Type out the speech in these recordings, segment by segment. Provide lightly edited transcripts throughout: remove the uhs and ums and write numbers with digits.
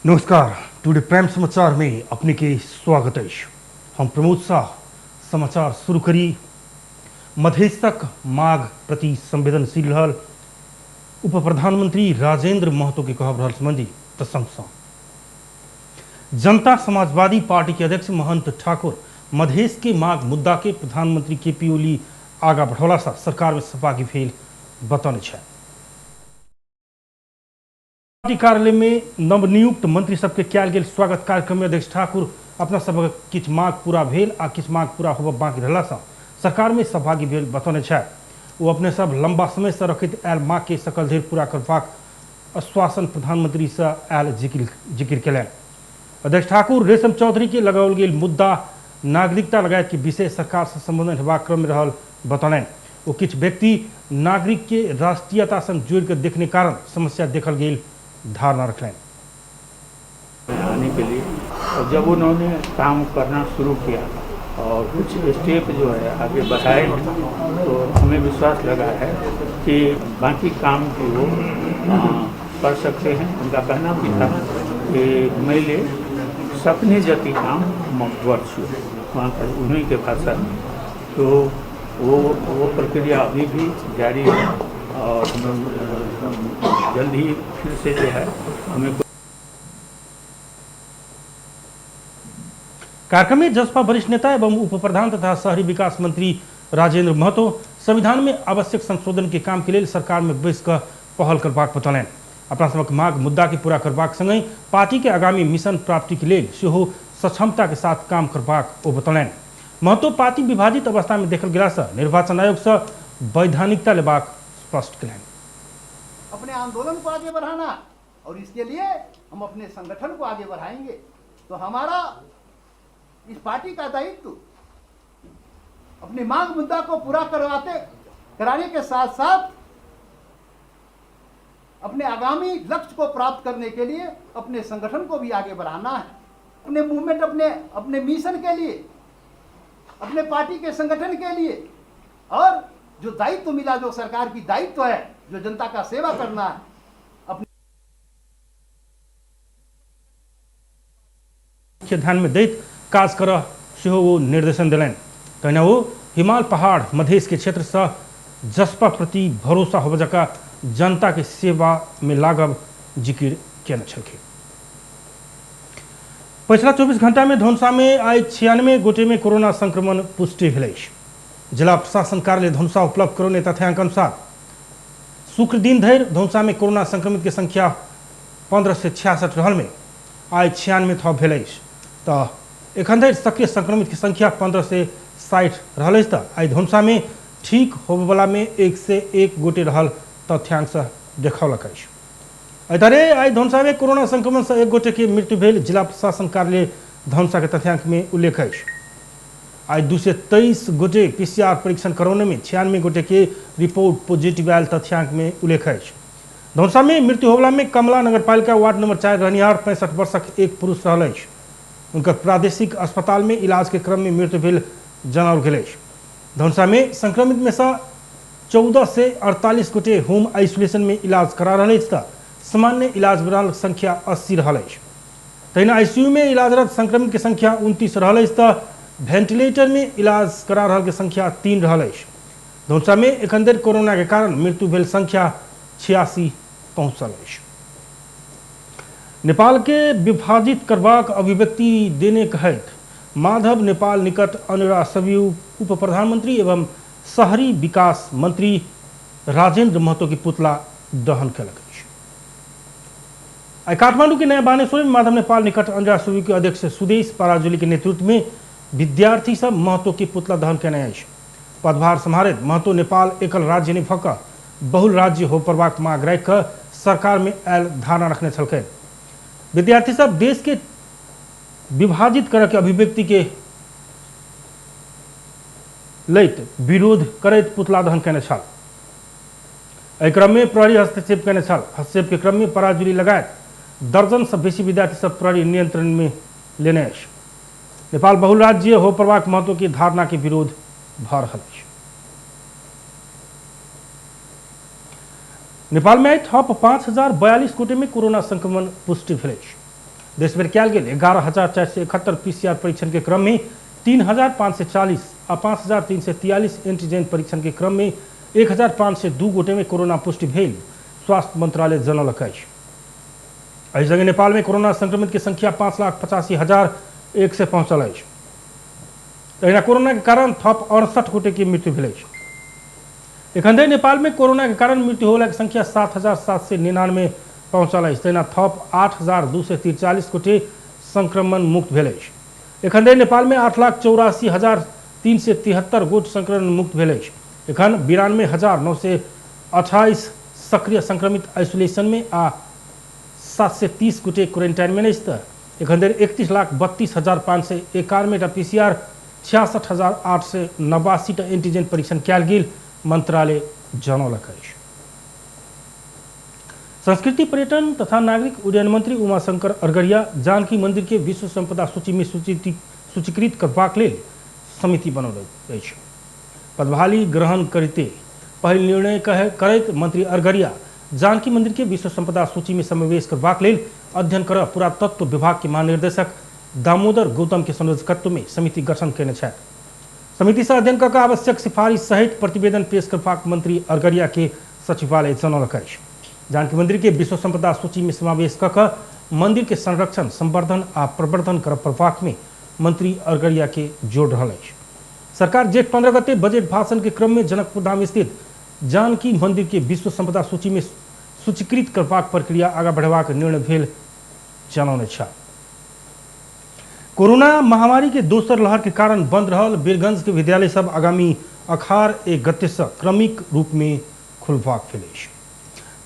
नमस्कार। Today prime समाचार में अपने के स्वागत है। हम प्रमोद शाह समाचार शुरू करी। मधेश तक माघ प्रति संवेदनशील रहल उप प्रधानमंत्री राजेंद्र महतो के कहब रहल संबंधी प्रशंसा। जनता समाजवादी पार्टी के अध्यक्ष महंत ठाकुर मधेश के माघ मुद्दा के प्रधानमंत्री केपी ओली आगा बढ़ौला से सरकार में सहभागी भेल बतौने छे। पार्टी कार्यालय में नवनियुक्त मंत्री सबके कयल गेल स्वागत कार्यक्रम में अध्यक्ष ठाकुर अपना सब किछ मांग पूरा भेल आ किछ मांग पूरा होबऽ बाकी रहला से सरकार में सहभागी भेल बतौने छे। वो अपने सब लंबा समय से रखैत आयल मांग के सकल धरि पूरा करबाक आश्वासन प्रधानमंत्री से आयल जिक्र केलनि। अध्यक्ष ठाकुर रेशम चौधरी के लगाओल गेल मुद्दा नागरिकता लगायत के विषय सरकार से संबोधन हेबाक क्रम में रहल बतौलनि। वो किछ व्यक्ति नागरिक के राष्ट्रीयता संग जोड़ कर देखने कारण समस्या देखल गेल धारणा रखलें। आने के लिए और जब उन्होंने काम करना शुरू किया और कुछ स्टेप जो है आगे बढ़ाए तो हमें विश्वास लगा है कि बाकी काम भी वो कर सकते हैं। उनका कहना भी था कि मैले सपने जति काम गर्छु वहाँ पर उन्हीं के भाषा में। तो वो प्रक्रिया अभी भी जारी है और जल्द ही फिर से जो है हमें। कार्यक्रम में जसपा वरिष्ठ नेता एवं उप प्रधान तथा शहरी विकास मंत्री राजेंद्र महतो संविधान में आवश्यक संशोधन के काम के लिए सरकार में बैस कर पहल करबाक बतौलनि। अपना सबक मांग मुद्दा के पूरा करबाक संगे पार्टी के आगामी मिशन प्राप्ति के लिए सेहो सक्षमता के साथ काम करबाक ओ बतौलनि। महतो पार्टी विभाजित अवस्था में देखल गेला से निर्वाचन आयोग से वैधानिकता लेबाक स्पष्ट करें। अपने आंदोलन को आगे बढ़ाना और इसके लिए हम अपने संगठन को आगे बढ़ाएंगे। तो हमारा इस पार्टी का दायित्व अपनी मांग मुद्दा को पूरा कराने के साथ साथ अपने आगामी लक्ष्य को प्राप्त करने के लिए अपने संगठन को भी आगे बढ़ाना है। अपने मूवमेंट अपने मिशन के लिए, अपने पार्टी के संगठन के लिए और जो दायित्व मिला, जो सरकार की दायित्व है, जो जनता का सेवा करना है, अपने ध्यान में दैत काज कर सेहो वो निर्देशन दिलनि। तहिना वो हिमाल पहाड़ मधेश के क्षेत्र से जसपा प्रति भरोसा होबऽ जका जनता के सेवा में लागब जिक्र केने छलखिन। पिछला 24 घंटा में धनुषा में आइ 96 गोटे में कोरोना संक्रमण पुष्टि भेल अछि। जिला प्रशासन कार्यालय धनुषा उपलब्ध करौने तथ्यांक अनुसार शुक्र दिन धरि धनुषा में कोरोना संक्रमित के संख्या 15 से 66 रहल में आइ 96 थप भेल अछि। तो एखन धरि सक्रिय संक्रमित की संख्या 15 से 60 रहल अछि। तो आइ धनुषा में ठीक होबयवला में 1 से 1 गोटे रहल तथ्यांक से देखौलक अछि। एहि तरह आइ धनुषा में कोरोना संक्रमण से 1 गोटे के मृत्यु भेल जिला प्रशासन कार्यालय धनुषा के तथ्यांक में उल्लेख अछि। आज 223 गोटे PCR परीक्षण करौने में 96 गोटे के रिपोर्ट पॉजिटिव आयल तथ्यांक में उल्लेख है। धनुषा में मृत्यु होबला में कमला नगरपालिका वार्ड नंबर 4 रहनिहार 65 वर्षक एक पुरुष रहल अछि। उनकर प्रादेशिक अस्पताल में इलाज के क्रम में मृत्यु भेल जनाओल गेल अछि। धनुषा में संक्रमित में से 14 से 48 गोटे होम आइसोलेशन में इलाज करा रहे अछि। सामान्य इलाज वाला संख्या 80 रहल अछि। तहिना ICU में इलाजरत संक्रमित के संख्या 29 रहल अछि। वेंटिलेटर में इलाज करा रहल के संख्या 3 रहल अछि। धनुषा में एखन धरि कोरोना के कारण मृत्यु भेल संख्या 86 पहुंचल अछि। नेपाल के विभाजित करबाक अभिव्यक्ति देने कहैत माधव नेपाल निकट अनुरा सभी उप प्रधानमंत्री एवं शहरी विकास मंत्री राजेंद्र महतो की पुतला दहन कयलक अछि। आइ काठमांडू के नया बानेश्वर में माधव नेपाल निकट अनुरा सभी के अध्यक्ष सुदेश पराजुली के नेतृत्व में विद्यार्थी सब महतो की पुतला दहन केने अछि। पदभार सम्हारैत महतो नेपाल एकल राज्य नहि भऽ कऽ बहुल राज्य हो पड़बाक मांग राखि कऽ सरकार में आयल धारणा रखने छलखिन। विद्यार्थी सब देश के विभाजित करऽ के अभिव्यक्ति के लैत विरोध करैत पुतला दहन केने छल। एहि क्रम में प्रहरी हस्तक्षेप केने छल। हस्तक्षेप के क्रम में पराजुली लगायत दर्जन से बेसी विद्यार्थी सब प्रहरी नियंत्रण में लेने अछि। नेपाल बहुल राज्य हो पड़बाक महत्व की धारणा के विरोध भऽ रहल अछि। नेपाल में थप 5042 गोटे में कोरोना संक्रमण पुष्टि भेल अछि। देश भर कयल गेल 11,471 PCR परीक्षण के क्रम में 3,540 आ 5,343 एंटीजन परीक्षण के क्रम में 1,502 गोटे में कोरोना पुष्टि भेल स्वास्थ्य मंत्रालय जनौलक अछि। एहि संगे नेपाल में कोरोना संक्रमित की संख्या 5,85,100 से पहुंचल अछि। तहिना कोरोना के कारण थप 68 गोटे की मृत्यु भेल अछि। एखन धरि नेपाल में कोरोना के कारण मृत्यु होलाक संख्या 7,799 पहुंचल अछि। तहिना थप 8,243 गोटे संक्रमण मुक्त भेल अछि। एखन धरि नेपाल में 8,84,373 गोट संक्रमण मुक्त भेल अछि। एखन 92,928 सक्रिय संक्रमित आइसोलेशन में आ 730 गोटे क्वारेंटाइन में अछि। एखन धरि 31,32,591 PCR 66,889 एंटीजन परीक्षण कयल गेल मंत्रालय जनौलक अछि। संस्कृति पर्यटन तथा नागरिक उड्डयन मंत्री उमाशंकर अरगड़िया जानकी मंदिर के विश्व संपदा सूची में सूचीकृत करबाक लेल समिति बनौलक अछि। पदभाली ग्रहण करते पहल निर्णय करैत मंत्री अरगड़िया जानकी मंदिर के विश्व संपदा सूची में समावेश करबाक लेल अध्ययन कर पुरातत्व विभाग के महानिर्देशक दामोदर गौतम के संयोजकत्व में समिति गठन केने छथि। समिति से अध्ययन कर आवश्यक सिफारिश सहित प्रतिवेदन पेश करबाक मंत्री अरगड़िया के सचिवालय जनौलक अछि। जानकी मंदिर के विश्व संपदा सूची में समावेश कऽ मंदिर के संरक्षण संवर्धन आ प्रवर्धन करबाक में मंत्री अरगड़िया के जोड़ रहल अछि। सरकार जेठ 15 गते बजट भाषण के क्रम में जनकपुर धाम स्थित जानकी मंदिर के विश्व संपदा सूची में सूचीकृत करबाक प्रक्रिया आगा बढ़ेबाक निर्णय भेल जनौने छल। कोरोना महामारी के दोसर लहर के कारण बंद रहल वीरगंज के विद्यालय सब आगामी 18 गते से क्रमिक रूप में खुलबाक भेल अछि।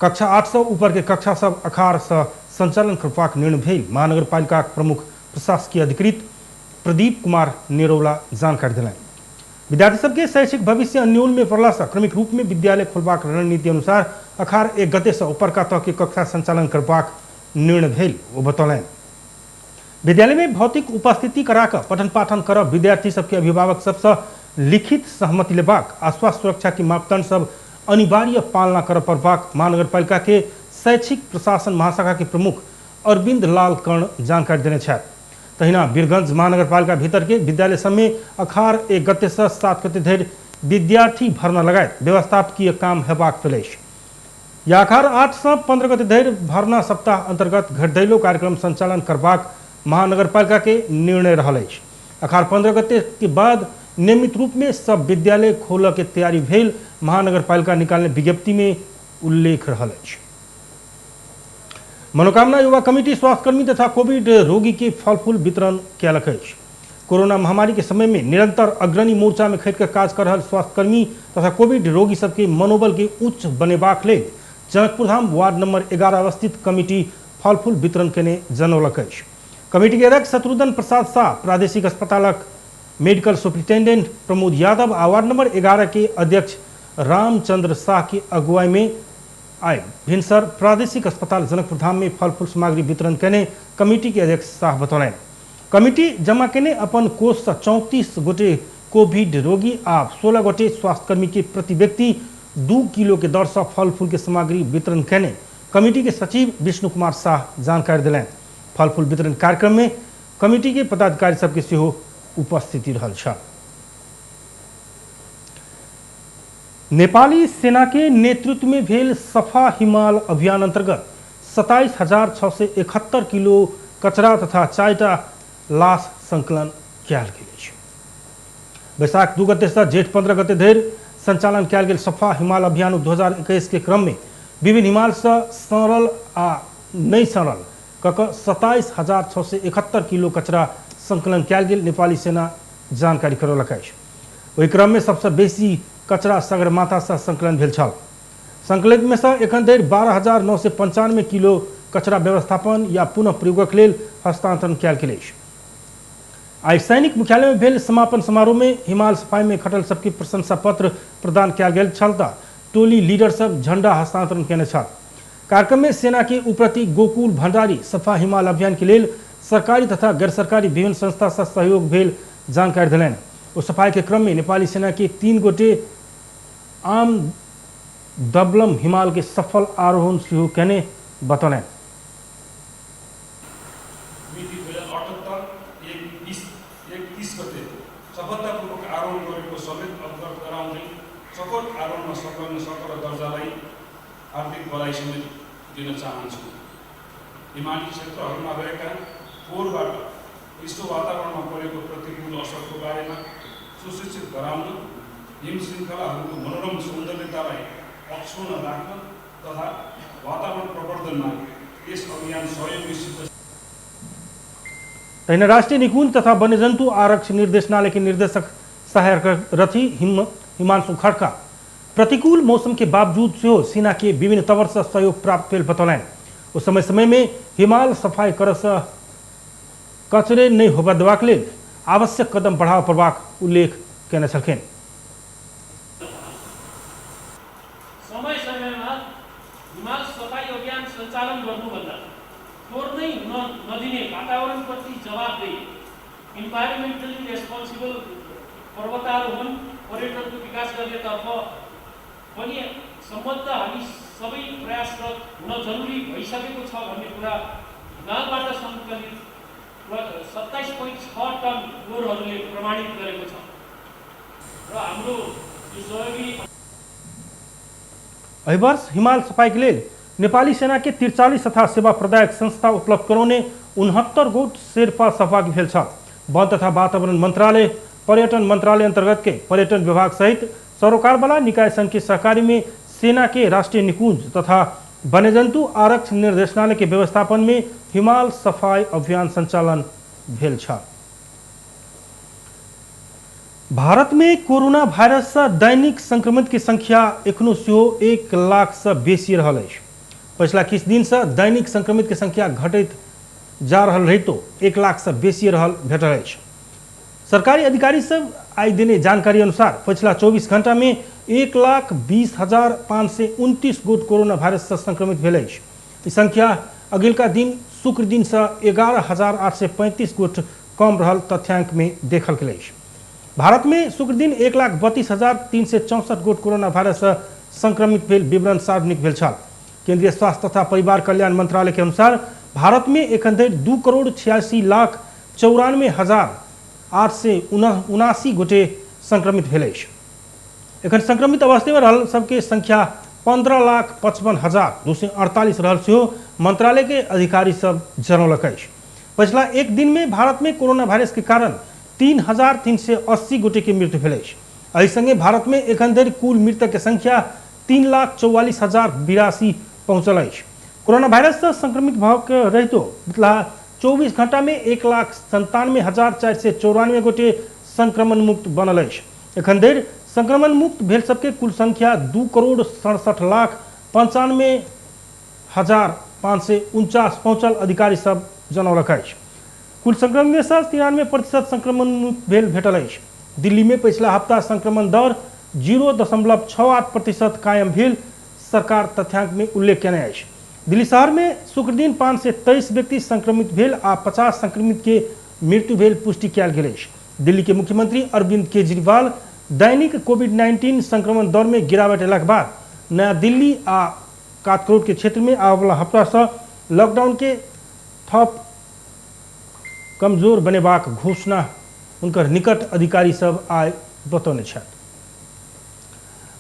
कक्षा 8 से ऊपर के कक्षा सब 18 से संचालन करबाक निर्णय भेल महानगरपालिका प्रमुख प्रशासकीय अधिकृत प्रदीप कुमार निरौला जानकारी दिलनि। विद्यार्थी सबके शैक्षिक भविष्य अन्योल में पड़ला से क्रमिक रूप में विद्यालय खोलबाक रणनीति अनुसार 18 गते से ऊपर का तक के कक्षा संचालन करबाक निर्णय भेल वो बतौलनि। विद्यालय में भौतिक उपस्थिति कराकर पठन पाठन कर विद्यार्थी सबके अभिभावक सबसे लिखित सहमति लेबाक आ स्वास्थ्य सुरक्षा के मापदंड सब अनिवार्य पालना कर पड़बाक महानगरपालिका के शैक्षिक प्रशासन महाशाखा के प्रमुख अरविंद लाल कर्ण जानकारी देने छथि। तहिना वीरगंज महानगरपालिका भीतर के विद्यालय सब में 18 गते से 7 गते धरि विद्यार्थी भर्ना लगायत व्यवस्थापकीय काम हेबाक भेल अछि। या 8 से 15 गते धरि भर्ना सप्ताह अंतर्गत घरदैलो कार्यक्रम संचालन करबाक महानगरपालिका के निर्णय रहल अछि। 15 गते के बाद नियमित रूप में सब विद्यालय खोलऽ के तैयारी भेल महानगरपालिका निकालने विज्ञप्ति में उल्लेख रहल अछि। मनोकामना युवा कमिटी स्वास्थ्यकर्मी तथा कोविड रोगी के फल फूल वितरण कयलक अछि। कोरोना महामारी के समय में निरंतर अग्रणी मोर्चा में खड़ि काज कर रहल स्वास्थ्यकर्मी तथा कोविड रोगी सबके मनोबल के उच्च बनेबाक लेल जनकपुर धाम वार्ड नंबर 11 अवस्थित कमिटी फल फूल वितरण केने जनौलक अछि। कमिटी के अध्यक्ष शत्रुघ्न प्रसाद शाह, प्रादेशिक अस्पतालक मेडिकल सुपरिटेंडेंट प्रमोद यादव आ वार्ड नंबर 11 के अध्यक्ष रामचंद्र शाह की अगुवाई में आए भिनसर प्रादेशिक अस्पताल जनकपुर धाम में फल फूल सामग्री वितरण केने कमिटी के अध्यक्ष शाह बतौलनि। कमिटी जमा केने अपन कोष से 34 गोटे कोविड रोगी आ 16 गोटे स्वास्थ्यकर्मी के प्रति व्यक्ति 2 किलो के दर से फल फूल के सामग्री वितरण केने कमिटी के सचिव विष्णु कुमार शाह जानकारी दिलनि। फल फूल वितरण कार्यक्रम में कमिटी के पदाधिकारी सबके सेहो उपस्थिति रहल छल। नेपाली सेना के नेतृत्व में भेल सफा हिमाल अभियान अंतर्गत 27,671 किलो कचरा तथा 4टा लाश संकलन कयल गेल अछि। बैसाख 2 गते से जेठ 15 गते धरि संचालन कयल गेल सफा हिमाल अभियान 2021 के क्रम में विभिन्न हिमाल से सड़ल आ नहीं सड़ल कऽ 27,671 किलो कचरा संकलन कयल गेल नेपाली सेना जानकारी करौलक अछि। ओहि क्रम में सबसे बेसी कचरा सगरमाथा से संकलन भेल छल। संकलित में से एखन धरि 12,995 किलो कचरा व्यवस्थापन या पुनः प्रयोगक लेल हस्तांतरण कयल गेल अछि। आइ सैनिक मुख्यालय में भेल समापन समारोह में हिमाल सफाई में खटल सबके प्रशंसा पत्र प्रदान कयल गेल छल तऽ टोली लीडर सब झंडा हस्तांतरण केने छल। कार्यक्रम में सेना के उपप्रति गोकुल भंडारी सफा हिमाल अभियान के लेल सरकारी तथा गैर सरकारी विभिन्न संस्था से सहयोग भेल जानकारी दिलनि। उस सफाई के क्रम में नेपाली सेना के 3 गोटे आम दबलम हिमाल के सफल आरोहण सेहो केने बतौलनि। जनतालाई आर्थिक बधाई समेत दिन चाहन्छु। हिमाली क्षेत्रहरूमा रहेका फोहोरबाट विश्व वातावरणमा परेको प्रतिकूल असरको बारेमा सुशिक्षित गराउन, हिम श्रृङ्खलाहरूको मनोरम सौन्दर्यतालाई अक्षुण्ण राख्न तथा वातावरण प्रवर्धनमा यस अभियान सहयोगी सिद्ध। राष्ट्रीय निकुंज तथा वन्यजंतु आरक्षण निर्देशनालय के निदेशक सहायक रथी हिमांशु खड़का प्रतिकूल मौसम के बावजूद सेना के विभिन्न तवर से सहयोग प्राप्त भेल बतौलन। उस समय समय में हिमाल सफाई करस कचरे नहीं होबा देबाक लेल आवश्यक कदम बढ़ाव पड़बाक उल्लेख केने छलखिन। समय समयमा हिमाल सफाई अभियान सञ्चालन गर्नुभन्दा फोहोर नै नदिने वातावरणप्रति जवाबदेही इन्भाइरोमेन्टली रेस्पोन्सिबल पर्वतारोहण पर्यटनको विकास गर्नेतर्फ पनि सम्बद्ध हामी सबै प्रयासरत हुन जरुरी भइसकेको छ भन्ने कुरा हिमालबाट सङ्कलित 27.6 टन फोहोरहरूले प्रमाणित गरेको छ र हाम्रो यो सहयोगी एहि वर्ष हिमाल सफाई के लिए नेपाली सेना के 43 तथा सेवा प्रदायक संस्था उपलब्ध कराउने 69 गोट शेर्पा सहभागी भेल छ। वन तथा वातावरण मंत्रालय, पर्यटन मंत्रालय अंतर्गत के पर्यटन विभाग सहित सरोकारवाला निकाय संघ की सहकारी में सेना के राष्ट्रीय निकुंज तथा वन्यजंतु आरक्षण निर्देशनालय के व्यवस्थापन में हिमाल सफाई अभियान संचालन भेल छ। भारत में कोरोना वायरस से दैनिक संक्रमित की संख्या एखनो 1 लाख से बेसी रहल अछि। पिछला किछ दिन से दैनिक संक्रमित की संख्या घटैत जा रहल रही तो 1 लाख से बेसी रहल भेटल अछि। सरकारी अधिकारी सब आई देने जानकारी अनुसार पिछला 24 घंटा में 1,20,529 गोट कोरोना वायरस से संक्रमित भेल अछि। ई संख्या अगिलका दिन शुक्र दिन से 11,835 गोट कम रहल तथ्यांक में देखल गेल अछि। भारत में शुक्र दिन 1,32,364 गोट कोरोना वायरस से संक्रमित भेल विवरण सार्वजनिक भेल छल। केंद्रीय स्वास्थ्य तथा परिवार कल्याण मंत्रालय के अनुसार भारत में एखन धरि 2,86,54,879 गोटे संक्रमित भेल अछि। एखन संक्रमित अवस्था में रहल सबके संख्या 15,55,248 रहल सेहो मंत्रालय के अधिकारी सब जनौलक अछि। पिछला एक दिन में भारत में कोरोना वायरस के कारण 3,380 गोटे के मृत्यु भेल अछि। एहि संगे भारत में एखन धरि कुल मृतक के संख्या 3,44,082 पहुंचल अछि। कोरोना वायरस से संक्रमित भऽ रहितो पिछला 24 घंटा में 1,97,494 गोटे संक्रमण मुक्त बनल अछि। एखन धरि संक्रमण मुक्त भेल सबके कुल संख्या 2,67,95,549 पहुंचल अधिकारी सब जनौलक अछि। कुल संक्रमण में 93% संक्रमण मुक्त भेल भेटल अछि। दिल्ली में पिछला हफ्ता संक्रमण दर 0.68% कायम भेल सरकार तथ्यांक में उल्लेख केने अछि। दिल्ली शहर में शुक्र दिन 523 व्यक्ति संक्रमित भेल आ 50 संक्रमित के मृत्यु भेल पुष्टि कयल गेल अछि। दिल्ली के मुख्यमंत्री अरविंद केजरीवाल दैनिक कोविड-19 संक्रमण दर में गिरावट अयलाक बाद नया दिल्ली आ काठगोदाम के क्षेत्र में आबय वाला हफ्ता से लॉकडाउन के थप कमजोर बनेबाक घोषणा उनकर निकट अधिकारी सब आय बतौने छथि।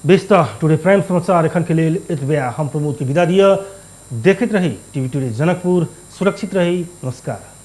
बेस्ता टुडे प्राइम समाचार एखन के लेल एतबे। हम प्रमोद के विदा दिय। देखैत रही टीवी टुडे जनकपुर। सुरक्षित रही। नमस्कार।